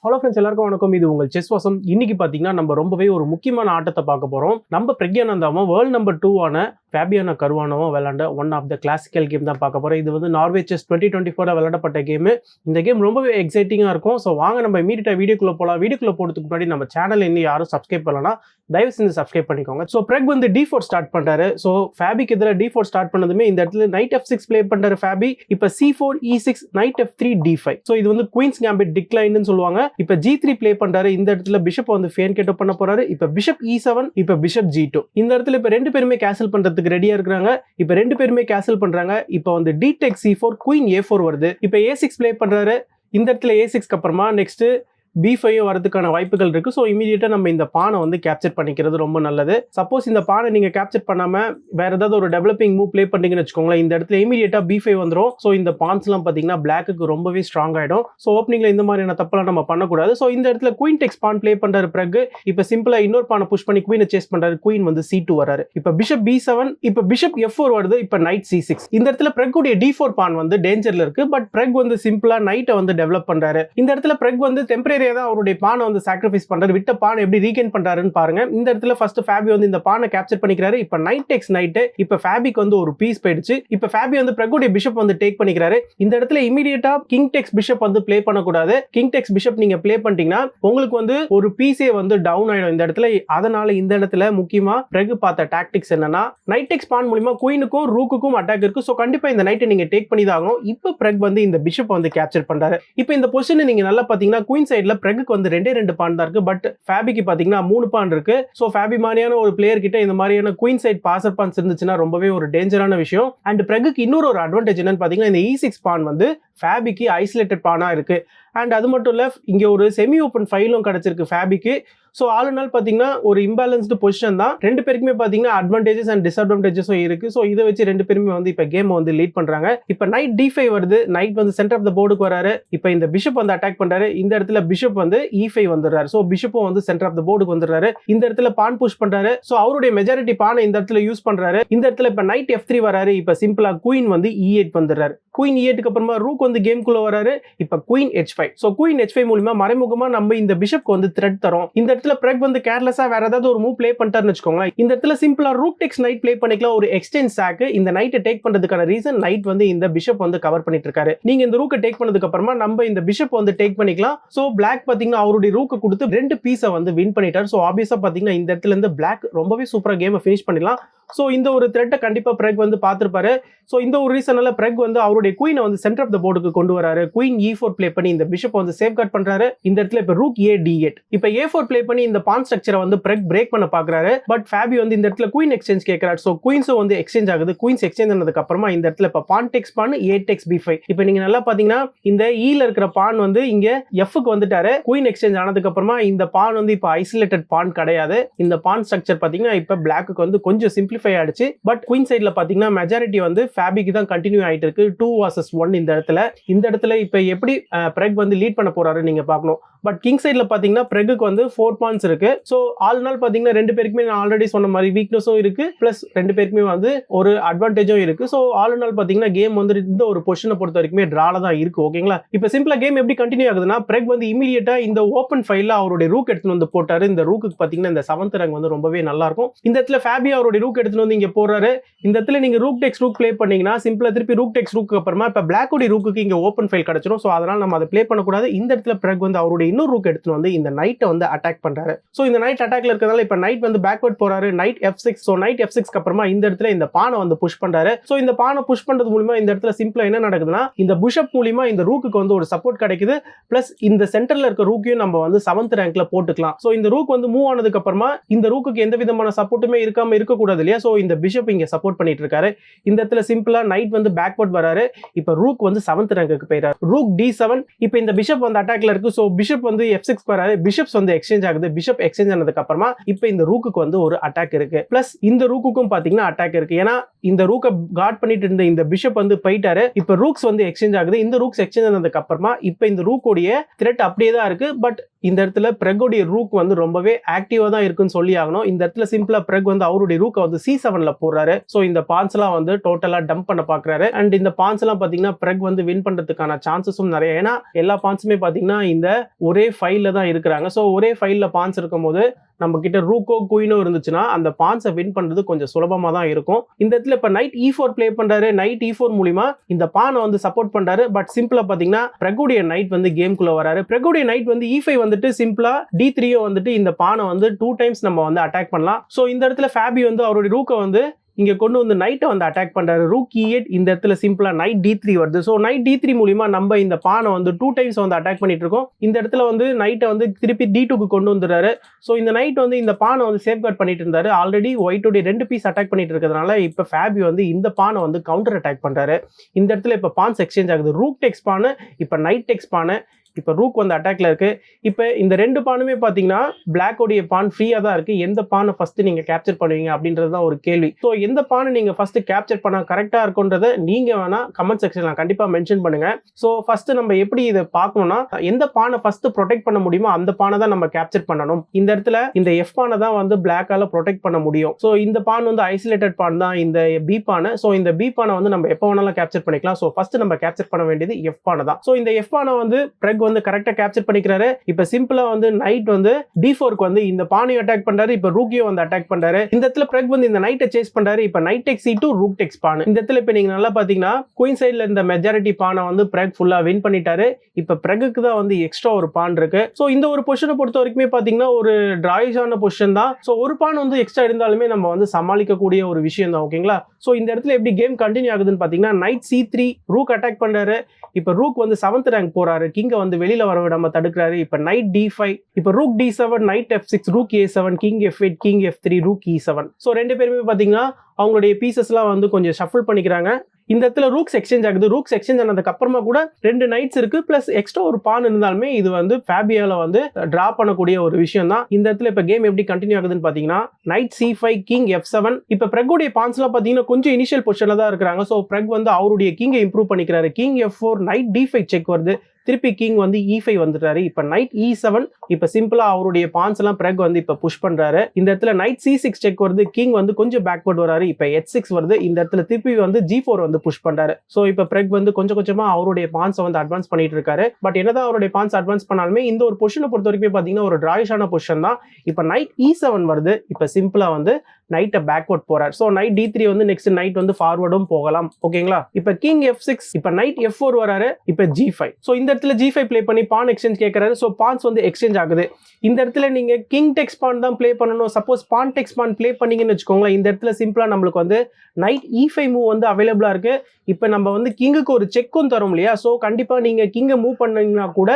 Hello friends, எல்லாருக்கும் வணக்கம். இது உங்கள் செஸ் வாசம். இன்னைக்கு பார்த்தீங்கன்னா நம்ம ரொம்பவே ஒரு முக்கியமான ஆட்டத்தை பார்க்க போகிறோம். நம்ம பிரக்யானந்தாவும் வேர்ல்ட் நம்பர் 2 ஆன ஃபேபியானோ கருவானோவும் விளையாண்ட one of the classical game தான் பார்க்க போகிறோம். இது வந்து நார்வே செஸ் 2024 விளையாடப்பட்ட கேமு. இந்த கேம் ரொம்பவே எக்ஸைட்டிங்காக இருக்கும். ஸோ வாங்க நம்ம இமீடியட்டாக வீடியோக்குள்ளே போகலாம். வீடியோக்குள்ளே போகிறதுக்கு முன்னாடி நம்ம சேனல் இன்னும் யாரும் சப்ஸ்கிரைப் பண்ணலன்னா தயவு செஞ்சு சப்ஸ்கிரைப் பண்ணிக்கோங்க. ஸோ பிரெக் வந்து D4 ஸ்டார்ட் பண்ணுறாரு. ஸோ ஃபேபிக்கு எதிராக D4 ஸ்டார்ட் பண்ணதுமே இந்த இடத்துல நைட் F6 ப்ளே பண்ணுறாரு ஃபேபி. இப்போ C4 E6 night F3 D5. So இது வந்து குயின்ஸ் கேம்பிட் டிக்ளைன்னு சொல்லுவாங்க. இப்போ G3 ப்ளே பண்றாரு. இந்த இடத்துல பிஷப் வந்து ஃபேன் கேட் பண்ண போறாரு. இப்ப பிஷப் E7, இப்ப பிஷப் G2. இந்த இடத்துல இப்ப ரெண்டு பேருமே கேசல் பண்றதுக்கு ரெடியா இருக்காங்க. இப்ப ரெண்டு பேருமே கேசல் பண்றாங்க. இப்ப வந்து D takes C4, queen A4 வருது. இப்ப A6 ப்ளே பண்றாரு. இந்த இடத்துல A6க்கு அப்புறமா நெக்ஸ்ட் B5 வரதுக்கான வாய்ப்புகள் இருக்கு. ஸோ இமீடியட்டா நம்ம இந்த பானை வந்து கேப்சர் பண்ணிக்கிறது ரொம்ப நல்லது. சப்போஸ் இந்த பானை நீங்க கேப்சர் பண்ணாம வேற ஏதாவது ஒரு டெவலப்பிங் மூவ் ப்ளே பண்ணீங்கன்னு வச்சுக்கோங்களேன், இந்த இடத்துல இமீடியட்டா B5 வந்துடும். ஸோ இந்த பான்ஸ் எல்லாம் பாத்தீங்கன்னா பிளாக்கு ரொம்பவே ஸ்ட்ராங் ஆயிடும். ஸோ ஓப்பனிங்ல இந்த மாதிரியான தப்பெல்லாம் நம்ம பண்ணக்கூடாது. ஸோ இந்த இடத்துல குயின் டெக்ஸ் பான் ப்ளே பண்றாரு பிறகு. இப்ப சிம்பிளா இன்னொரு பானை புஷ் பண்ணி குயினை சேஸ் பண்றாரு. குயின் வந்து C2 வராரு. இப்ப பிஷப் B7, இப்ப பிஷப் F4 வருது. இப்ப நைட் C6. இந்த இடத்துல பிரெக்குடைய D4 பான் வந்து டேஞ்சர்ல இருக்கு. பட் பிரெக் வந்து சிம்பிளா நைட்டை வந்து டெவலப் பண்றாரு. இந்த இடத்துல பிரெக் வந்து டெம்பரரியா தான் அவருடைய பானை வந்து சாக்ரிஃபைஸ் பண்றாரு. விட்ட பானை எப்படி ரீகெயின் பண்றாருன்னு பாருங்க. இந்த இடத்துல ஃபர்ஸ்ட் ஃபேபி வந்து இந்த பானை கேப்சர் பண்ணிக்கிறாரு. இப்ப நைட் டெக்ஸ் நைட். இப்ப ஃபேபிக்கு வந்து ஒரு பீஸ் போயிடுச்சு. இப்ப ஃபேபி வந்து பிரெக்குடைய பிஷப் வந்து டேக் பண்ணிக்கிறாரு. இந்த இடத்துல இமிடியேட்டா கிங் டெக்ஸ் பிஷப் வந்து ப்ளே பண்ணக்கூடாது. கிங் டெக்ஸ் பிஷப் நீங்க ப்ளே பண்ணிட்டீங்கன்னா உங்களுக்கு வந்து ஒரு பீஸே வந்து டவுன் ஆயிடும் இந்த இடத்துல. அதனால இந்த இடத்துல முக்கியமா பிரெக் பார்த்த டாக்டிக்ஸ் என்னன்னா, நைட் டெக்ஸ் பான் மூலமா குயினுக்கும் ரூக்குக்கும் அட்டாக் இருக்கு. சோ கண்டிப்பா இந்த நைட்டை நீங்க டேக் பண்ணி தான் ஆகணும். இப்ப பிரெக் வந்து இந்த பிஷப் வந்து கேப்சர் பண்றாரு. இப்ப இந்த பொசிஷன் நீங்க நல்லா பாத்தீங்கன்னா குயின் சைடுல பிரெக்கு வந்து ரெண்டு பான் தான் இருக்கு. பட் ஃபேபிக்கு பாத்தீங்கன்னா 3 பான் இருக்கு. சோ ஃபேபி மாதிரியான ஒரு பிளேயர் கிட்ட இந்த மாதிரியான குயின் சைடு பாசர் பான்ஸ் இருந்துச்சுன்னா ரொம்பவே ஒரு டேஞ்சரான விஷயம். அண்ட் பிரெக்குக்கு இன்னொரு ஒரு அட்வான்டேஜ் என்னன்னு பாத்தீங்கன்னா, இந்த E6 பான் வந்து ஃபேபிக்கு ஐசோலேட்டட் பானா இருக்கு. அண்ட் அது மட்டும் இல்ல, இங்க ஒரு செமி ஓப்பன் ஃபைலும் கிடைச்சிருக்கு ஃபேபிக்கு. ஸோ ஆல் நாள் பார்த்தீங்கன்னா ஒரு இம்பேலன்ஸ்டு பொசிஷன் தான். ரெண்டு பேருக்குமே பார்த்தீங்கன்னா அட்வான்டேஜஸ் அண்ட் டிஸ்அட்வான்டேஜஸும் இருக்கு. ஸோ இதை வச்சு ரெண்டு பேருமே வந்து இப்போ கேம் வந்து லீட் பண்றாங்க. இப்போ நைட் D5 வருது. நைட் வந்து சென்டர் ஆஃப் த போர்டுக்கு வராரு. இப்போ இந்த பிஷப் வந்து அட்டாக் பண்றாரு. இந்த இடத்துல பிஷப் வந்து E5 வந்துடுறாரு. ஸோ பிஷப்பும் வந்து சென்டர் ஆஃப் த போர்டுக்கு வந்துடுறாரு. இந்த இடத்துல பான் புஷ் பண்றாரு. ஸோ அவருடைய மெஜாரிட்டி பானை இந்த இடத்துல யூஸ் பண்றாரு. இந்த இடத்துல இப்போ நைட் F3 வராரு. இப்போ சிம்பிளா குயின் வந்து E8 வந்துடுறாரு. குயின் E8க்கு அப்புறமா ரூக் வந்து கேம்குள்ள வராரு. இப்போ queen H5. So queen H5 மூலமா மறைமுகமா நம்ம இந்த பிஷப்க்கு வந்து த்ரெட் தரோம். இந்த இடத்துல பிரெக் வந்து கேர்லெஸ்ஸா வேற ஏதாவது ஒரு மூவ் ப்ளே பண்ணிட்டாருன்னு வச்சுக்கோங்களேன், இந்த இடத்துல சிம்பிளா ரூக் டெக்ஸ் நைட் ப்ளே பண்ணிக்கலாம். ஒரு எக்ஸ்டென்ட் சாக். இந்த நைட்டை டேக் பண்றதுக்கான ரீசன் நைட் வந்து இந்த பிஷப் வந்து கவர் பண்ணிட்டு இருக்காரு. நீங்க இந்த ரூக்கை டேக் பண்ணதுக்கு அப்புறமா நம்ம இந்த பிஷப் வந்து டேக் பண்ணிக்கலாம். சோ பிளாக் பாத்தீங்கன்னா அவருடைய ரூக்கை கொடுத்து ரெண்டு பீஸை வந்து வின் பண்ணிட்டாரு. சோ ஆப்வியஸா பாத்தீங்கன்னா இந்த இடத்துல இருந்து பிளாக் ரொம்பவே சூப்பரா கேமை ஃபினிஷ் பண்ணிடலாம். சோ இந்த ஒரு த்ரெட்டை கண்டிப்பா பிரெக் வந்து பார்த்திருப்பாரு. சோ இந்த ஒரு ரீசனால பிரெக் வந்து அவருடைய குயினை வந்து சென்டர் ஆஃப் த போர்டுக்கு கொண்டு வராரு. குயின் E4 ப்ளே பண்ணி இந்த பிஷப் வந்து சேஃப் கார்ட் பண்றாரு. இந்த இடத்துல இப்ப ரூக் A D8. இப்ப A4 ப்ளே பண்ணி இந்த பான் ஸ்ட்ரக்சரை வந்து பிரெக் பிரேக் பண்ண பாக்குறாரு. பட் ஃபேபி வந்து இந்த இடத்துல குயின் எக்ஸ்சேஞ்ச் கேட்கிறாரு. சோ குயின்ஸும் வந்து எக்ஸ்சேஞ்ச் ஆகுது. குயின்ஸ் எக்ஸ்சேஞ்ச் ஆனதுக்கு அப்புறமா இந்த இடத்துல இப்ப பான் டெக்ஸ் பான் A takes B5. இப்ப நீங்க நல்லா பாத்தீங்கன்னா இந்த ஈல இருக்கிற பான் வந்து இங்க Fக்கு வந்துட்டாரு. குயின் எக்ஸ்சேஞ்ச் ஆனதுக்கு அப்புறமா இந்த பான் வந்து இப்ப ஐசோலேட்டட் பான் கிடையாது. இந்த பான் ஸ்ட்ரக்சர் பாத்தீங்கன்னா இப்ப பிளாக்கு வந்து கொஞ்சம் சிம்பிளிஃபை ஆயிடுச்சு. பட் குயின் சைடுல பாத்தீங்கன்னா மெஜாரிட்டி வந்து ஃபேபிக்கு தான் கண்டினியூ ஆயிட்டு இருக்கு. 2 vs 1 இந்த இடத்துல இப்ப எப்படி பிரெக் வந்து லீட் பண்ண போறாரு நீங்க பார்க்கணும். பட் கிங் சைடுல பாத்தீங்கன்னா பிரெக்குக்கு வந்து 4 பாயிண்ட்ஸ் இருக்கு. சோ ஆல் நாள் பாத்தீங்கன்னா ரெண்டு பேருக்குமே நான் ஆல்ரெடி சொன்ன மாதிரி வீக்னஸும் இருக்கு. பிளஸ் ரெண்டு பேருக்குமே வந்து ஒரு அட்வான்டேஜும் இருக்கு. சோ ஆல் நாள் பாத்தீங்கன்னா கேம் வந்து இந்த ஒரு பொசிஷனை பொறுத்த வரைக்குமே டிரால தான் இருக்கு. ஓகேங்களா? இப்ப சிம்பிளா கேம் எப்படி கண்டினியூ ஆகுதுன்னா, பிரெக் வந்து இமீடியட்டா இந்த ஓப்பன் ஃபைல்ல அவருடைய ரூக் எடுத்துட்டு வந்து போட்டாரு. இந்த ரூக்கு பாத்தீங்கன்னா இந்த 7th ரேங்க் வந்து ரொம்பவே நல்லா இருக்கும். இந்த இடத்துல ஃபேபி அவருடைய ரூக் எடுத்துட்டு வந்து இங்க போறாரு. இந்த இடத்துல நீங்க ரூக் டெக்ஸ் ரூக் ப்ளே பண்ணீங்கன்னா சிம்பிளா திருப்பி ரூக் டெக்ஸ் ரூக்கு அப்புறமா இப்ப பிளாக் உடைய ரூக்கு இங்க ஓப்பன் ஃபைல் கிடைச்சிரும். சோ அதனால நம்ம அதை ப்ளே பண்ணக்கூடாது. இந்த இடத்துல பிரெக் வந்து அவருடைய இன்னொரு ரூக் எடுத்துட்டு வந்து இந்த நைட்டை வந்து அட்டாக் பண்றாரு. சோ இந்த நைட் அட்டாக்ல இருக்கிறதால இப்ப நைட் வந்து பேக்வர்ட் போறாரு. Night F6. சோ நைட் F6க்கு அப்புறமா இந்த இடத்துல இந்த பானை வந்து புஷ் பண்றாரு. சோ இந்த பானை புஷ் பண்றது மூலமா இந்த இடத்துல சிம்பிளா என்ன நடக்குதுன்னா, இந்த பிஷப் மூலமா இந்த ரூக்கு வந்து ஒரு சப்போர்ட் கிடைக்குது. பிளஸ் இந்த சென்டர்ல இருக்க ரூக்கையும் நம்ம வந்து 7th ரேங்க்ல போட்டுக்கலாம். சோ இந்த ரூக் வந்து மூவ் ஆனதுக்கு அப்புறமா இந்த ரூக்கு எந்த விதமான சப்போர்ட்டுமே இருக்காம இருக்க கூடாது இல்லையா? சோ இந்த பிஷப் இங்க சப்போர்ட் பண்ணிட்டு இருக்காரு. இந்த இடத்துல சிம்பிளா நைட் வந்து பேக்வர்ட் வராரு. இப்ப ரூக் வந்து 7th ரேங்க்கு போயிறாரு. Rook D7. இப்ப இந்த பிஷப் வந்து அட்டாக்ல இருக்கு. சோ பிஷப் வந்து F6 வராரு. பிஷப்ஸ் வந்து எக்ஸ்சேஞ்ச் ஆகுது. பிஷப் எக்ஸ்சேஞ்ச் ஆனதுக்கு அப்புறமா இப்ப இந்த ரூக்குக்கு வந்து ஒரு அட்டாக் இருக்கு. பிளஸ் இந்த ரூக்குக்கும் பாத்தீங்கன்னா அட்டாக் இருக்கு. ஏன்னா இந்த ரூக்கை கார்ட் பண்ணிட்டு இருந்த இந்த பிஷப் வந்து போயிட்டாரு. இப்ப ரூக்ஸ் வந்து எக்ஸ்சேஞ்ச் ஆகுது. இந்த ரூக்ஸ் எக்ஸ்சேஞ்ச் ஆனதுக்கு அப்புறமா இப்ப இந்த ரூக்கோடைய த்ரெட் அப்படியே தான் இருக்கு. பட் இந்த இடத்துல பிரெகோடைய ரூக் வந்து ரொம்பவே ஆக்டிவா தான் இருக்குன்னு சொல்லி ஆகணும். இந்த இடத்துல சிம்பிளா பிரெக் வந்து அவருடைய ரூக்கை வந்து C7ல போடுறாரு. ஸோ இந்த பான்ஸ் எல்லாம் வந்து டோட்டலா டம்ப் பண்ண பாக்குறாரு. அண்ட் இந்த பான்ஸ் எல்லாம் பாத்தீங்கன்னா பிரெக் வந்து வின் பண்றதுக்கான சான்சஸும் நிறைய. ஏன்னா எல்லா பான்ஸுமே பாத்தீங்கன்னா இந்த ஒரே ஃபைல்ல தான் இருக்கிறாங்க. ஸோ ஒரே ஃபைல்ல பான்ஸ் இருக்கும் போது நம்ம கிட்ட ரூக்கோ குயினோ இருந்துச்சுன்னா அந்த பான்ஸை வின் பண்றது கொஞ்சம் சுலபமா தான் இருக்கும். இந்த இடத்துல இப்ப நைட் E4 பிளே பண்றாரு. நைட் E4 மூலியமா இந்த பானை வந்து சப்போர்ட் பண்றாரு. பட் சிம்பிளா பாத்தீங்கன்னா பிரெகுடைய நைட் வந்து கேம்குள்ள வராரு. பிரெகுடைய நைட் வந்து E5 வந்துட்டு சிம்பிளா D3 வந்துட்டு இந்த பானை வந்து 2 டைம்ஸ் நம்ம வந்து அட்டாக் பண்ணலாம். ஸோ இந்த இடத்துல ஃபேபி வந்து அவருடைய ரூக்கை வந்து இங்க கொண்டு வந்து நைட்டை வந்து அட்டாக் பண்றாரு. ரூக் E8 இந்த இடத்துல சிம்பிளா நைட் D3 வருது. ஸோ நைட் D3 மூலியமா நம்ம இந்த பானை வந்து 2 டைம்ஸ் வந்து அட்டாக் பண்ணிட்டு இருக்கோம். இந்த இடத்துல வந்து நைட்டை வந்து திருப்பி D2க்கு கொண்டு வந்துடுறாரு. ஸோ இந்த நைட் வந்து இந்த பானை வந்து சேஃப் கார்ட் பண்ணிட்டு இருந்தாரு. ஆல்ரெடி ஒயிட்டோடைய 2 பீஸ் அட்டாக் பண்ணிட்டு இருக்கிறதுனால இப்ப ஃபேபி வந்து இந்த பானை வந்து கவுண்டர் அட்டாக் பண்றாரு. இந்த இடத்துல இப்ப பான்ஸ் எக்ஸ்சேஞ்ச் ஆகுது. ரூக் டெக்ஸ் பானை, இப்ப நைட் டெக்ஸ் பானை, இப்போ ரூக் வந்து அட்டாக்ல இருக்கு. இப்போ இந்த ரெண்டு பானுமே பார்த்தீங்கன்னா பிளாக்கோடைய பான் ஃப்ரீயாக தான் இருக்கு. எந்த பானை ஃபர்ஸ்ட் நீங்க கேப்சர் பண்ணுவீங்க அப்படின்றது தான் ஒரு கேள்வி. ஸோ எந்த பானை நீங்க ஃபர்ஸ்ட் கேப்சர் பண்ண கரெக்டாக இருக்குன்றதை நீங்க வேணா கமெண்ட் செக்ஷன்ல கண்டிப்பாக மென்ஷன் பண்ணுங்க. ஸோ ஃபர்ஸ்ட் நம்ம எப்படி இதை பார்க்கணும்னா எந்த பானை ஃபர்ஸ்ட் ப்ரொடெக்ட் பண்ண முடியுமோ அந்த பானை தான் நம்ம கேப்சர் பண்ணணும். இந்த இடத்துல இந்த எஃப் பானை தான் வந்து பிளாக்கால ப்ரொடெக்ட் பண்ண முடியும். ஸோ இந்த பான் வந்து ஐசோலேட்டட் பான் தான் இந்த பி பானை. ஸோ இந்த பி பானை வந்து நம்ம எப்போ வேணாலும் கேப்சர் பண்ணிக்கலாம். ஸோ ஃபர்ஸ்ட் நம்ம கேப்சர் பண்ண வேண்டியது எஃப் பானை தான். ஸோ இந்த எஃப் பானை வந்து பிரெக் வந்து கரெக்டா கேப்சர் பண்ணிக்கிறாரு. இப்ப சிம்பிளா வந்து நைட் வந்து D4க்கு வந்து இந்த பானையை அட்டாக் பண்றாரு. இப்ப ரூக்கியும் வந்து அட்டாக் பண்றாரு. இந்த இடத்துல பிரெக் வந்து இந்த நைட்டை சேஸ் பண்றாரு. இப்ப நைட் டெக்ஸ் C2 ரூக் டெக்ஸ் பான். இந்த இடத்துல இப்ப நீங்க நல்லா பாத்தீங்கன்னா குயின் சைடுல இந்த மெஜாரிட்டி பானை வந்து பிரெக் ஃபுல்லா வின் பண்ணிட்டாரு. இப்ப பிரெக்குக்கு தான் வந்து எக்ஸ்ட்ரா ஒரு பான் இருக்கு. சோ இந்த ஒரு பொசிஷனை பொறுத்த வரைக்குமே பாத்தீங்கன்னா ஒரு டிராயிஷான பொசிஷன் தான். சோ ஒரு பான் வந்து எக்ஸ்ட்ரா இருந்தாலுமே நம்ம வந்து சமாளிக்கக்கூடிய ஒரு விஷயம் தான். ஓகேங்களா? சோ இந்த இடத்துல எப்படி கேம் கண்டினியூ ஆகுதுன்னு பாத்தீங்கன்னா நைட் C3 ரூக் அட்டாக் பண்றாரு. இப்ப ரூக் வந்து 7th ரேங்க் போறாரு. கிங்க வந்து வெளியில வர விடாம தடுக்கிறாரு. இப்ப நைட் D5, இப்ப rook D7, night F6, rook A7, king F8, king F3, rook E7. So ரெண்டு பேருமே பாத்தீங்கன்னா அவங்களுடைய பீசஸ்லாம் வந்து கொஞ்சம் ஷஃபிள் பண்ணிக்கிறாங்க. இந்த இடத்துல ரூக்ஸ் எக்ஸ்சேஞ்ச் ஆகுது. ரூக்ஸ் எக்ஸ்சேஞ்ச் ஆனதுக்கு அப்புறமா கூட 2 நைட்ஸ் இருக்கு பிளஸ் எக்ஸ்ட்ரா ஒரு பான் இருந்தாலுமே இது வந்து ஃபேபியால வந்து டிரா பண்ணக்கூடிய ஒரு விஷயம் தான். இந்த இடத்துல இப்ப கேம் எப்படி கண்டினியூ ஆகுதுன்னு பாத்தீங்கன்னா நைட் C5, கிங் F7. இப்ப பிரெக்குடைய பான்ஸ் எல்லாம் பாத்தீங்கன்னா கொஞ்சம் இனிஷியல் பொசிஷன்ல தான் இருக்காங்க. சோ பிரெக் வந்து அவருடைய கிங்கை இம்ப்ரூவ் பண்ணிக்கிறாரு. King F4, knight D5 check வருது. திருப்பி கிங் வந்து E5 வந்துட்டாரு. இப்ப நைட் E7. இப்ப சிம்பிளா அவருடைய பான்ஸ் எல்லாம் பிரெக் வந்து இப்ப புஷ் பண்றாரு. இந்த இடத்துல நைட் C6 செக் வருது. கிங் வந்து கொஞ்சம் பேக்வர்ட் வராரு. இப்ப H6 வருது. இந்த இடத்துல திருப்பி வந்து G4 வந்து புஷ் பண்றாரு. சோ இப்ப பிரெக் வந்து கொஞ்சம் கொஞ்சமா அவருடைய பான்ஸ் வந்து அட்வான்ஸ் பண்ணிட்டு இருக்காரு. பட் என்னதான் அவருடைய பான்ஸ் அட்வான்ஸ் பண்ணாலுமே இந்த ஒரு பொசிஷனை பொறுத்த வரைக்கும் பாத்தீங்கன்னா ஒரு டிராயிஷான பொசிஷன் தான். இப்ப நைட் E7 வருது. இப்ப சிம்பிளா வந்து நைட்டை பேக்வர்ட் போறாரு. சோ நைட் D3 வந்து நெக்ஸ்ட் நைட் வந்து ஃபார்வர்டும் போகலாம். ஓகேங்களா? இப்ப கிங் F6, இப்ப நைட் F4 வராரு. இப்ப G5. சோ இந்த இடத்துல G5 ப்ளே பண்ணி பான் எக்ஸ்சேஞ்ச் கேட்கறாரு. சோ பான்ஸ் வந்து எக்ஸ்சேஞ்ச் ஆகுது. இந்த இடத்துல நீங்க கிங் டெக்ஸ் பான் தான் ப்ளே பண்ணணும். சப்போஸ் பான் டெக்ஸ் பான் ப்ளே பண்ணீங்கன்னு வச்சுக்கோங்களேன். இந்த இடத்துல சிம்பிளா நம்மளுக்கு வந்து நைட் E5 மூவ் வந்து அவைலபிளா இருக்கு. இப்ப நம்ம வந்து கிங்குக்கு ஒரு செக்கும் தரும் இல்லையா? சோ கண்டிப்பா நீங்க கிங்கை மூவ் பண்ணீங்கன்னா கூட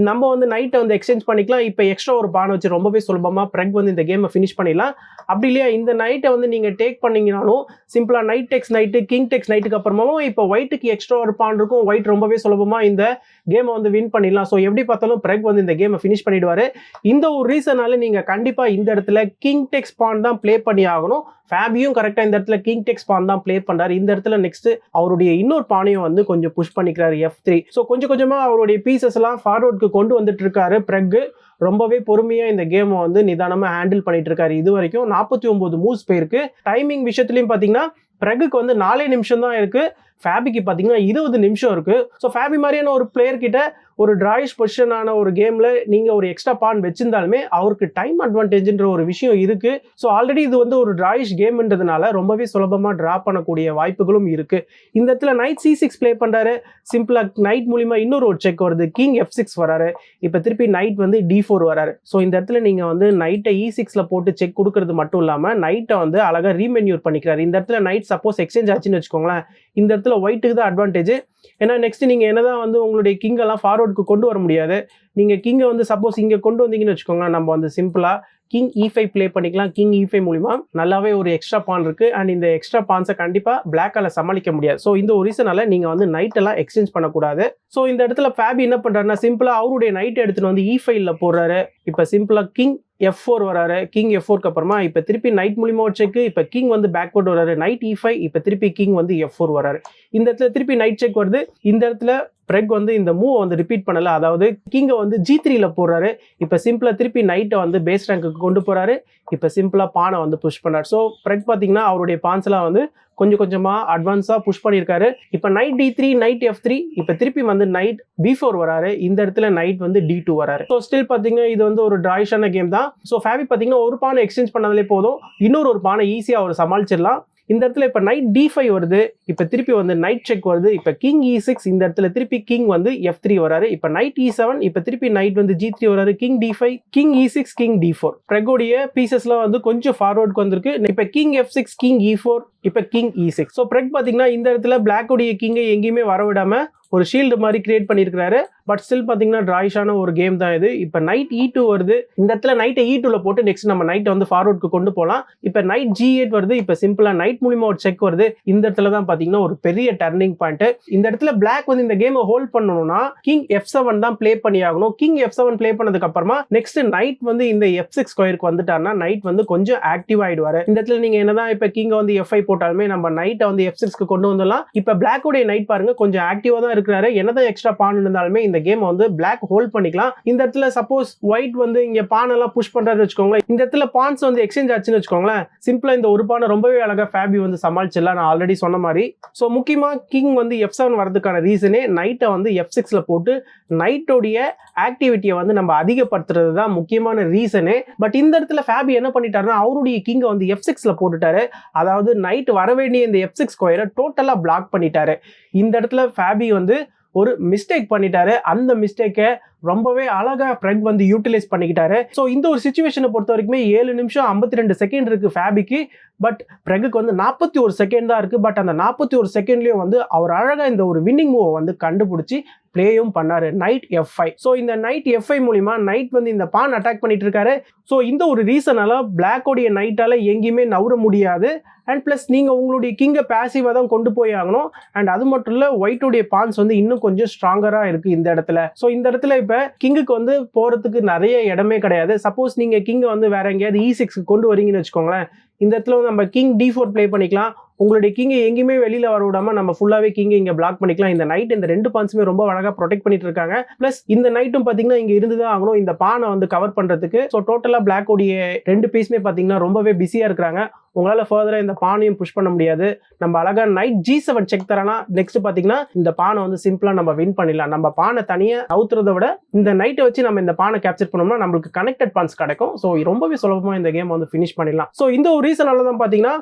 நம்ம வந்து நைட்டை வந்து எக்ஸ்சேஞ்ச் பண்ணிக்கலாம். இப்ப எக்ஸ்ட்ரா ஒரு பான் வச்சு ரொம்பவே சுலபமா பிரெக் வந்து இந்த கேமை ஃபினிஷ் பண்ணிடலாம். அப்படி இல்லையா இந்த நைட்டை வந்து நீங்க டேக் பண்ணீங்கனாலும் சிம்பிளா நைட் டெக்ஸ் நைட்டு, கிங் டெக்ஸ் நைட்டுக்கு அப்புறமாவும் இப்ப ஒயிட்டுக்கு எக்ஸ்ட்ரா ஒரு பான் இருக்கும். ஒயிட் ரொம்பவே சுலபமா இந்த கேமை வந்து வின் பண்ணிடலாம். ஸோ எப்படி பார்த்தாலும் பிரெக் வந்து இந்த கேமை ஃபினிஷ் பண்ணிடுவாரு. இந்த ஒரு ரீசனால நீங்க கண்டிப்பா இந்த இடத்துல கிங் டெக்ஸ் பான் தான் ப்ளே பண்ணி ஆகணும். ஃபேபியும் கரெக்டா இந்த இடத்துல கிங் டெக்ஸ் பான் தான் ப்ளே பண்றாரு. இந்த இடத்துல நெக்ஸ்ட் அவருடைய இன்னொரு பானையும் வந்து கொஞ்சம் புஷ் பண்ணிக்கிறாரு F3. ஸோ கொஞ்சம் கொஞ்சமா அவருடைய பீசஸ் எல்லாம் ஃபார்வர்டுக்கு கொண்டு வந்துட்டு இருக்காரு பிரெக். ரொம்பவே பொறுமையா இந்த கேமை வந்து நிதானமா ஹேண்டில் பண்ணிட்டு இருக்காரு. இது வரைக்கும் 49 மூவ்ஸ் போயிருக்கு. டைமிங் விஷயத்துலயும் பாத்தீங்கன்னா பிரெக்குக்கு வந்து 4 நிமிஷம் தான் இருக்கு. ஃபேபிக்கு பாத்தீங்கன்னா 20 நிமிஷம் இருக்கு. ஸோ ஃபேபி மாதிரியான ஒரு பிளேயர் கிட்ட ஒரு டிராயிஷ் பொசிஷனான ஒரு கேம்ல நீங்க ஒரு எக்ஸ்ட்ரா பான் வச்சிருந்தாலுமே அவருக்கு டைம் அட்வான்டேஜ்ன்ற ஒரு விஷயம் இருக்கு. ஸோ ஆல்ரெடி இது வந்து ஒரு டிராயிஷ் கேம்ன்றதுனால ரொம்பவே சுலபமா டிரா பண்ணக்கூடிய வாய்ப்புகளும் இருக்கு. இந்த இடத்துல நைட் C6 ப்ளே பண்றாரு. சிம்பிளா நைட் மூலியமா இன்னொரு ஒரு செக் வருது. கிங் F6 வராரு. இப்ப திருப்பி நைட் வந்து D4 வராரு. ஸோ இந்த இடத்துல நீங்க வந்து நைட்டை E6ல போட்டு செக் கொடுக்கறது மட்டும் இல்லாம நைட்டை வந்து அழகா ரீமென்யூர் பண்ணிக்கிறாரு. இந்த இடத்துல நைட் சப்போஸ் எக்ஸ்சேஞ்ச் ஆச்சுன்னு வச்சுக்கோங்களேன். இந்த இடத்துல ஒயிட்டுக்கு தான் அட்வான்டேஜ். ஏன்னா நெக்ஸ்ட் நீங்க என்னதான் வந்து உங்களுடைய கிங் எல்லாம் ஃபார்வர்டுக்கு கொண்டு வர முடியாது. நீங்க கிங்கை வந்து சப்போஸ் இங்க கொண்டு வந்தீங்கன்னு வச்சுக்கோங்க. நம்ம வந்து சிம்பிளா கிங் E5 ப்ளே பண்ணிக்கலாம். கிங் E5 மூலியமா நல்லாவே ஒரு எக்ஸ்ட்ரா பான் இருக்கு. அண்ட் இந்த எக்ஸ்ட்ரா பான்ஸை கண்டிப்பா பிளாக்கால சமாளிக்க முடியாது. ஸோ இந்த ஒரு ரீசனால நீங்க வந்து நைட் எல்லாம் எக்ஸ்சேஞ்ச் பண்ணக்கூடாது. ஸோ இந்த இடத்துல ஃபேபி என்ன பண்றாருன்னா சிம்பிளா அவருடைய நைட் எடுத்துட்டு வந்து E5ல போடுறாரு. இப்ப சிம்பிளா கிங் F4 வராரு. கிங் F4க்கு அப்புறமா இப்ப திருப்பி நைட் மூலியமா செக். இப்ப கிங் வந்து பேக்வர்ட் வராரு. Night E5. இப்ப திருப்பி கிங் வந்து F4 வராரு. இந்த இடத்துல திருப்பி நைட் செக் வருது. இந்த இடத்துல பிரெக் வந்து இந்த மூவ் வந்து ரிப்பீட் பண்ணல, அதாவது கிங்கை வந்து G3ல போடுறாரு. இப்போ சிம்பிளா திருப்பி நைட்டை வந்து பேஸ் ரேங்க்குக்கு கொண்டு போறாரு. இப்போ சிம்பிளா பானை வந்து புஷ் பண்ணார். ஸோ பிரெக் பார்த்தீங்கன்னா அவருடைய பான்ஸ்லாம் வந்து கொஞ்சம் கொஞ்சமா அட்வான்ஸா புஷ் பண்ணியிருக்காரு. இப்போ நைட் D3, நைட் F3, இப்போ திருப்பி வந்து நைட் B4 வராரு. இந்த இடத்துல நைட் வந்து D2 வராரு. ஸோ ஸ்டில் பார்த்தீங்கன்னா இது வந்து ஒரு டிராயிஷான கேம் தான். ஸோ ஃபேபி பார்த்தீங்கன்னா ஒரு பானை எக்ஸ்சேஞ்ச் பண்ணாலே போதும், இன்னொரு பானை ஈஸியாக அவர் சமாளிச்சிடலாம். இந்த இடத்துல இப்போ நைட் D5 வருது. இப்போ திருப்பி வந்து நைட் செக் வருது. இப்போ கிங் E6, இந்த இடத்துல திருப்பி கிங் வந்து F3 வராரு. இப்போ நைட் E7, இப்போ திருப்பி நைட் வந்து G3 வராரு. King D5, king E6, king D4. பிரெகோடைய பீசஸ்லாம் வந்து கொஞ்சம் ஃபார்வர்டுக்கு வந்திருக்கு. இப்போ கிங் F6, கிங் E4, இப்போ கிங் E6. ஸோ பிரெக் பார்த்தீங்கன்னா இந்த இடத்துல பிளாக்கோடைய கிங்கை எங்கேயுமே வரவிடாம ஒரு ஷீல்டு மாதிரி கிரியேட் பண்ணியிருக்காரு. பட் ஸ்டில் பார்த்தீங்கன்னா டிராயிஷான ஒரு கேம் தான் இது. இப்போ நைட் E2 வருது. இந்த இடத்துல நைட்டை E2ல போட்டு நெக்ஸ்ட் நம்ம நைட்டை வந்து ஃபார்வர்டுக்கு கொண்டு போகலாம். இப்போ நைட் G8 வருது. இப்போ சிம்பிளா நைட் மூலியமா ஒரு செக் வருது. இந்த இடத்துல தான் பார்த்தீங்கன்னா ஒரு பெரிய டர்னிங் பாயிண்ட். இந்த இடத்துல பிளாக் வந்து இந்த கேமை ஹோல்ட் பண்ணணும்னா கிங் F7 தான் பிளே பண்ணி ஆகணும். கிங் F7 பிளே பண்ணதுக்கு அப்புறமா நெக்ஸ்ட் நைட் வந்து இந்த F6 ஸ்கொயருக்கு வந்துட்டாருன்னா நைட் வந்து கொஞ்சம் ஆக்டிவ் ஆயிடுவாரு. இந்த இடத்துல நீங்க என்னதான் இப்போ கிங் வந்து F5 போட்டாலுமே நம்ம நைட்டை வந்து F6க்கு கொண்டு வந்துடலாம். இப்போ பிளாக்கோடைய நைட் பாருங்க கொஞ்சம் ஆக்டிவா தான் இருக்கிறாரு. என்னதான் எக்ஸ்ட்ரா பான் இருந்தாலுமே இந்த கேம் வந்து பிளாக் ஹோல்ட் பண்ணிக்கலாம். இந்த இடத்துல சப்போஸ் ஒயிட் வந்து இங்க பான் எல்லாம் புஷ் பண்றாரு வச்சுக்கோங்களேன், இந்த இடத்துல பான்ஸ் வந்து எக்ஸ்சேஞ்ச் ஆச்சுன்னு வச்சுக்கோங்களேன், சிம்பிளா இந்த ஒரு பானை ரொம்பவே அழகா ஃபேபி வந்து சமாளிச்சிடலாம். நான் ஆல்ரெடி சொன்ன மாதிரி. ஸோ முக்கியமா கிங் வந்து F7 வரதுக்கான ரீசனே நைட்டை வந்து F6ல போட்டு நைட்டோடைய ஆக்டிவிட்டியை வந்து நம்ம அதிகப்படுத்துறது தான் முக்கியமான ரீசனே. பட் இந்த இடத்துல ஃபேபி என்ன பண்ணிட்டாருன்னா அவருடைய கிங்கை வந்து F6ல போட்டுட்டாரு. அதாவது நைட் வர வேண்டிய இந்த F6 ஸ்கொயரை டோட்டலா பிளாக் பண்ணிட்டாரு. இந்த இடத்துல ஃபேபி வந்து ஒரு மிஸ்டேக் பண்ணிட்டாரு. அந்த மிஸ்டேக்கை ரொம்பவே அழகா பிரெக் வந்து யூட்டிலைஸ் பண்ணிக்கிட்டாரு. ஸோ இந்த ஒரு சிச்சுவேஷனை பொறுத்த வரைக்குமே 7 நிமிஷம் 52 செகண்ட் இருக்கு ஃபேபிக்கு. பட் பிரெகுக்கு வந்து 41 செகண்ட் தான் இருக்கு. பட் அந்த 41 செகண்ட்லயும் வந்து அவர் அழகா இந்த ஒரு வின்னிங் மூவை வந்து கண்டுபிடிச்சி பிளேயும் பண்ணாரு. Night F5. ஸோ இந்த நைட் F5 மூலியமா நைட் வந்து இந்த பான் அட்டாக் பண்ணிட்டு இருக்காரு. ஸோ இந்த ஒரு ரீசனால பிளாக்கோடைய நைட்டால எங்கேயுமே நவுற முடியாது. அண்ட் பிளஸ் நீங்க உங்களுடைய கிங்கை பேசிவா தான் கொண்டு போய் ஆகணும். அண்ட் அது மட்டும் இல்ல ஒயிட்டோடைய பான்ஸ் வந்து இன்னும் கொஞ்சம் ஸ்ட்ராங்கரா இருக்கு இந்த இடத்துல. ஸோ இந்த இடத்துல இப்ப கிங்குக்கு வந்து போறதுக்கு நிறைய இடமே கிடையாது. சப்போஸ் நீங்க கிங்கை வந்து வேற எங்கேயாவது E6க்கு கொண்டு வரீங்கன்னு வச்சுக்கோங்களேன், இந்த இடத்துல நம்ம கிங் D4 பிளே பண்ணிக்கலாம். உங்களுடைய கிங்கை எங்கேயுமே வெளியில வர விடாம நம்ம ஃபுல்லாவே கிங்கை இங்க பிளாக் பண்ணிக்கலாம். இந்த நைட் இந்த ரெண்டு பான்ஸுமே ரொம்ப அழகா ப்ரொடெக்ட் பண்ணிட்டு இருக்காங்க. பிளஸ் இந்த நைட்டும் பாத்தீங்கன்னா இங்க இருந்துதான் ஆகணும் இந்த பானை வந்து கவர் பண்றதுக்கு. ஸோ டோட்டலா பிளாக் உடைய ரெண்டு பீஸுமே பாத்தீங்கன்னா ரொம்பவே பிஸியா இருக்கிறாங்க. உங்களால ஃபர்தரா இந்த பானையும் புஷ் பண்ண முடியாது. நம்ம அழகா night G7 check Tarana next பாத்தீங்கன்னா இந்த பானை வந்து சிம்பிளா நம்ம வின் பண்ணிடலாம். நம்ம பானை தனியா அவுத்துறதை விட இந்த நைட்டை வச்சு நம்ம இந்த பானை கேப்சர் பண்ணோம்னா நம்மளுக்கு கனெக்டட் பான்ஸ் கிடைக்கும். ஸோ ரொம்பவே சுலபமா இந்த கேம் வந்து ஃபினிஷ் பண்ணிடலாம். ஸோ இந்த ஒரு ரீசனால தான் பாத்தீங்கன்னா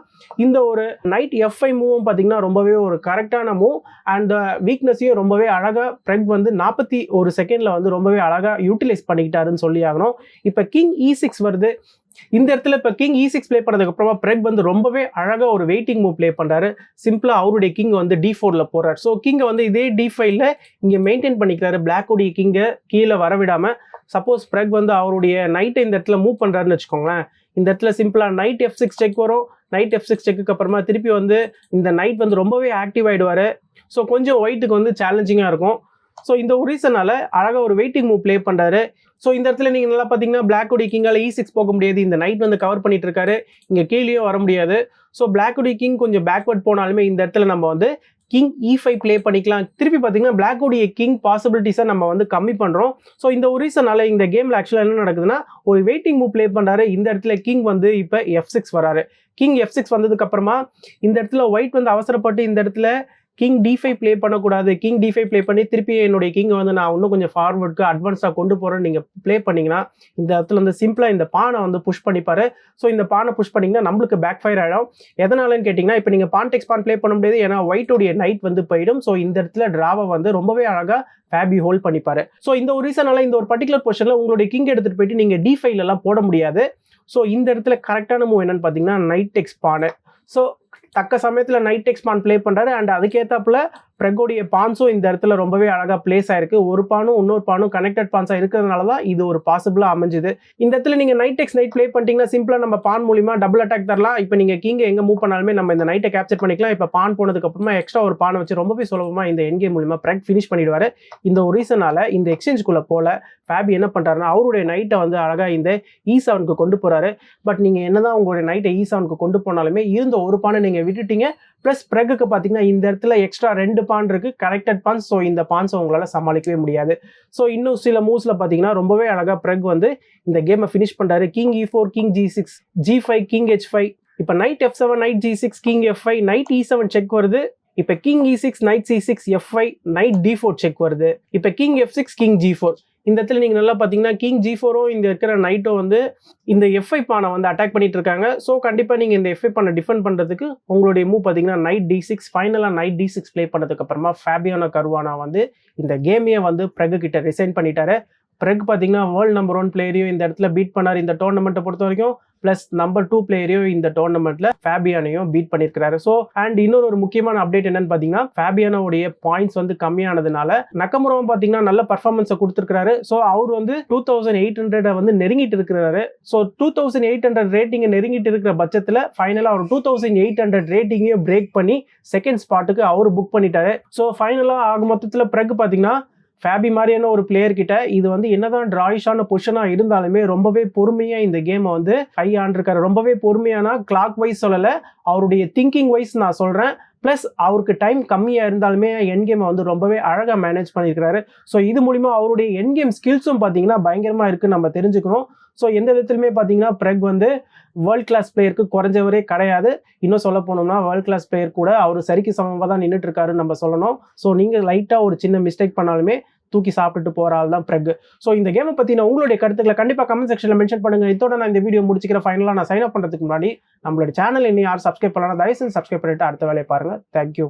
இந்த ஒரு நைட் F5 மூவும் பாத்தீங்கன்னா ரொம்பவே ஒரு கரெக்டான மூவ். அண்ட் வீக்னஸையும் ரொம்பவே அழகா பிரெக் வந்து 41 செகண்ட்ல வந்து ரொம்பவே அழகா யூட்டிலைஸ் பண்ணிக்கிட்டாருன்னு சொல்லி ஆகணும். இப்ப கிங் E6 வருது. இந்த இடத்துல இப்ப கிங் E6 பிளே பண்ணதுக்கு அப்புறமா பிரெக் வந்து ரொம்பவே அழகா ஒரு வெயிட்டிங் மூவ் பிளே பண்றாரு. சிம்பிளா அவருடைய கிங் வந்து D4ல போறாரு. ஸோ கிங்க வந்து இதே D5ல இங்க மெயின்டைன் பண்ணிக்கிறாரு. பிளாக்கோடைய கிங்க கீழே வரவிடாம. சப்போஸ் பிரெக் வந்து அவருடைய நைட்டை இந்த இடத்துல மூவ் பண்றாருன்னு வச்சுக்கோங்களேன், இந்த இடத்துல சிம்பிளா நைட் F6 செக் வரும். நைட் F6 செக்குக்கு அப்புறமா திருப்பி வந்து இந்த நைட் வந்து ரொம்பவே ஆக்டிவ் ஆயிடுவாரு. ஸோ கொஞ்சம் ஒயிட்டுக்கு வந்து சேலஞ்சிங்கா இருக்கும். ஸோ இந்த ஒரு ரீசனால அழகா ஒரு வெயிட்டிங் மூவ் பிளே பண்றாரு. ஸோ இந்த இடத்துல நீங்க நல்லா பாத்தீங்கன்னா பிளாக்கோடைய கிங்கால E6 போக முடியாது. இந்த நைட் வந்து கவர் பண்ணிட்டு இருக்காரு. இங்க கீழேயும் வர முடியாது. ஸோ பிளாக்கோடைய கிங் கொஞ்சம் பேக்வர்ட் போனாலுமே இந்த இடத்துல நம்ம வந்து கிங் E5 பிளே பண்ணிக்கலாம். திருப்பி பார்த்தீங்கன்னா பிளாக்கோடைய கிங் பாசிபிலிட்டிஸை நம்ம வந்து கம்மி பண்ணுறோம். ஸோ இந்த ஒரு ரீசனால இந்த கேமில் ஆக்சுவலாக என்ன நடக்குதுன்னா ஒரு வெயிட்டிங் மூவ் பிளே பண்ணுறாரு. இந்த இடத்துல கிங் வந்து இப்போ F6 வராரு. கிங் F6 வந்ததுக்கு அப்புறமா இந்த இடத்துல ஒயிட் வந்து அவசரப்பட்டு இந்த இடத்துல கிங் D5 பிளே பண்ணக்கூடாது. கிங் D5 பிளே பண்ணி திருப்பி என்னுடைய கிங் வந்து நான் இன்னும் கொஞ்சம் ஃபார்வர்டுக்கு அட்வான்ஸாக கொண்டு போகிறேன்னு நீங்கள் பிளே பண்ணிங்கன்னா இந்த இடத்துல வந்து சிம்பிளாக இந்த பானை வந்து புஷ் பண்ணிப்பாரு. ஸோ இந்த பானை புஷ் பண்ணிங்கன்னா நம்மளுக்கு பேக் ஃபயர் ஆகிடும். எதனாலன்னு கேட்டிங்கன்னா இப்போ நீங்கள் பான் டெக்ஸ் பான் பிளே பண்ண முடியாது. ஏன்னா ஒயிட்டோடைய நைட் வந்து போயிடும். ஸோ இந்த இடத்துல டிராவை வந்து ரொம்பவே அழகாக ஃபேபி ஹோல்ட் பண்ணிப்பாரு. ஸோ இந்த ஒரு ரீசனால இந்த ஒரு பர்டிகுலர் பொசிஷனில் உங்களுடைய கிங் எடுத்துகிட்டு போயிட்டு நீங்கள் D5லலாம் போட முடியாது. ஸோ இந்த இடத்துல கரெக்டான மூவ் என்னன்னு பார்த்தீங்கன்னா நைட் டெக்ஸ் பானு. ஸோ தக்க சமயத்தில் நைட் டெக்ஸ் பான் பிளே பண்ணுறாரு. அண்ட் அதுக்கேற்றாப்புல பிரெகோடைய பான்ஸும் இந்த இடத்துல ரொம்பவே அழகாக பிளேஸ் ஆயிருக்கு. ஒரு பானும் இன்னொரு பானும் கனெக்டட் பான்ஸாக இருக்கிறதுனால தான் இது ஒரு பாசிபிளாக அமைஞ்சுது. இந்த இடத்துல நீங்கள் நைட் டெக்ஸ் நைட் பிளே பண்ணிட்டீங்கன்னா சிம்பிளாக நம்ம பான் மூலிமா டபுள் அட்டாக் தரலாம். இப்போ நீங்கள் கிங்க எங்கே மூவ் பண்ணாலுமே நம்ம இந்த நைட்டை கேப்சர் பண்ணிக்கலாம். இப்போ பான் போனதுக்கு அப்புறமா எக்ஸ்ட்ரா ஒரு பானை வச்சு ரொம்பவே சுலபமாக இந்த என் கேம் மூலிமா பிரெக் ஃபினிஷ் பண்ணிடுவார். இந்த ஒரு ரீசனால இந்த எக்ஸ்சேஞ்சுக்குள்ளே போல ஃபேபி என்ன பண்ணுறாருன்னா அவருடைய நைட்டை வந்து அழகாக இந்த E7க்கு கொண்டு போகிறாரு. பட் நீங்கள் என்னதான் உங்களுடைய நைட்டை E7க்கு கொண்டு போனாலுமே இருந்த ஒரு பானை நீங்கள் விட்டுட்டீங்க. ப்ளஸ் பிரெக்குக்கு பார்த்தீங்கன்னா இந்த இடத்துல எக்ஸ்ட்ரா 2 பான் இருக்கு கனெக்டட் பான்ஸ். ஸோ இந்த பான்ஸை உங்களால் சமாளிக்கவே முடியாது. ஸோ இன்னும் சில மூவ்ஸ்ல பார்த்தீங்கன்னா ரொம்பவே அழகாக பிரெக் வந்து இந்த கேமை ஃபினிஷ் பண்ணுறாரு. King E4, king G6, G5, king H5. இப்போ night F7, night G6, king F5, night E7 check வருது. இப்போ king E6, night C6, F5, night D4 check வருது. இப்போ கிங் F6, கிங் G4. இந்த இடத்துல நீங்கள் நல்லா பார்த்தீங்கன்னா கிங் G4 இந்த இருக்கிற நைட்டோ வந்து இந்த F5 பானை வந்து அட்டாக் பண்ணிட்டு இருக்காங்க. ஸோ கண்டிப்பாக நீங்கள் இந்த F5 பானை டிஃபெண்ட் பண்ணுறதுக்கு உங்களுடைய மூவ் பார்த்தீங்கன்னா நைட் D6. ஃபைனலாக நைட் D6 ப்ளே பண்ணதுக்கு அப்புறமா ஃபேபியானோ கருவானா வந்து இந்த கேமையே வந்து பிரெக் கிட்ட ரிசைன் பண்ணிட்டாரு. பிரெக் பார்த்தீங்கன்னா வேர்ல்டு நம்பர் 1 பிளேயரையும் இந்த இடத்துல பீட் பண்ணார் இந்த டோர்னமெண்ட்டை பொறுத்த வரைக்கும். பிளஸ் நம்பர் 2 பிளேயரையும் இந்த டோர்னமெண்ட்ல ஃபேபியானையும் பீட் பண்ணியிருக்காரு. ஸோ அண்ட் இன்னொரு முக்கியமான அப்டேட் என்னன்னு பார்த்தீங்கன்னா ஃபேபியானோடைய பாயிண்ட்ஸ் வந்து கம்மியானதுனால நக்கமுராவும் பார்த்தீங்கன்னா நல்ல பர்ஃபார்மன்ஸை கொடுத்துருக்காரு. ஸோ அவர் வந்து 2800 வந்து நெருங்கிட்டு இருக்கிறாரு. ஸோ 2800 ரேட்டிங்கை நெருங்கிட்டு இருக்கிற பட்சத்தில் ஃபைனலாக அவர் 2800 ரேட்டிங்கையும் பிரேக் பண்ணி செகண்ட் ஸ்பாட்டுக்கு அவர் புக் பண்ணிட்டாரு. ஸோ ஃபைனலாக ஆக மொத்தத்தில் பிறகு பார்த்தீங்கன்னா ஃபேபி மாதிரியான ஒரு பிளேயர் கிட்ட இது வந்து என்னதான் டிராயிஷான பொசிஷனாக இருந்தாலுமே ரொம்பவே பொறுமையாக இந்த கேமை வந்து கையாண்டிருக்காரு. ரொம்பவே பொறுமையானா கிளாக் வைஸ் சொல்லலை, அவருடைய திங்கிங் வைஸ் நான் சொல்கிறேன். ப்ளஸ் அவருக்கு டைம் கம்மியாக இருந்தாலுமே என் கேமை வந்து ரொம்பவே அழகாக மேனேஜ் பண்ணியிருக்கிறாரு. ஸோ இது மூலிமா அவருடைய என் கேம் ஸ்கில்ஸும் பார்த்தீங்கன்னா பயங்கரமாக இருக்குன்னு நம்ம தெரிஞ்சுக்கணும். ஸோ எந்த விதத்துலையுமே பார்த்தீங்கன்னா பிரெக் வந்து வேர்ல்ட் கிளாஸ் பிளேயருக்கு குறைஞ்சவரே கிடையாது. இன்னும் சொல்ல போனோம்னா வேர்ல்ட் கிளாஸ் பிளேயர் கூட அவர் சரிக்கு சமமாக தான் நின்றுட்டு இருக்காருன்னு நம்ம சொல்லணும். ஸோ நீங்கள் லைட்டாக ஒரு சின்ன மிஸ்டேக் பண்ணாலுமே தூக்கி சாப்பிட்டுட்டு போகிற ஆள் தான் பிரெக். ஸோ இந்த கேமை பற்றின உங்களுடைய கருத்துக்களை கண்டிப்பாக கமெண்ட் செக்ஷனில் மென்ஷன் பண்ணுங்கள். இதோட நான் இந்த வீடியோ முடிச்சுக்கிறேன். ஃபைனலாக நான் சைன் அப் பண்ணுறதுக்கு முன்னாடி நம்மளோட சேனல் இன்னும் யார் சப்ஸ்கிரைப் பண்ணலாம் தயவுசெய்து சப்ஸ்கிரைப் பண்ணிட்டு அடுத்த வேலையை பாருங்கள். தேங்க்யூ.